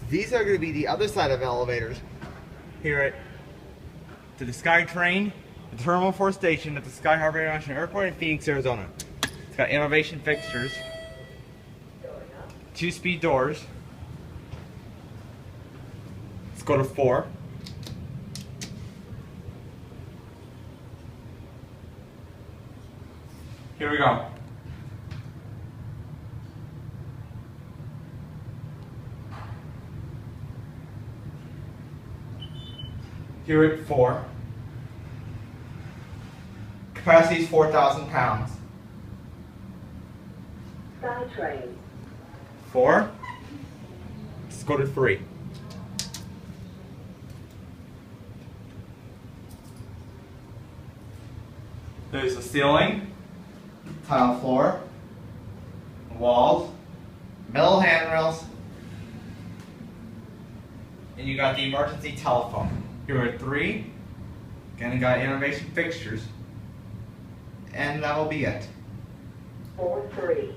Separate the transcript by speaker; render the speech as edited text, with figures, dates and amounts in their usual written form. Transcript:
Speaker 1: These are going to be the other side of elevators here at the SkyTrain, the Terminal 4 station at the Sky Harbor International Airport in Phoenix, Arizona. It's got innovation fixtures, 2-speed doors. Let's go to 4. Here we go. Here at 4. Capacity is 4,000 pounds.
Speaker 2: SkyTrain.
Speaker 1: 4. Let's go to 3. There's a ceiling, tile floor, walls, metal handrails, and you got the emergency telephone. Here are 3. Again, you got innovation fixtures, and that will be it.
Speaker 2: 4-3.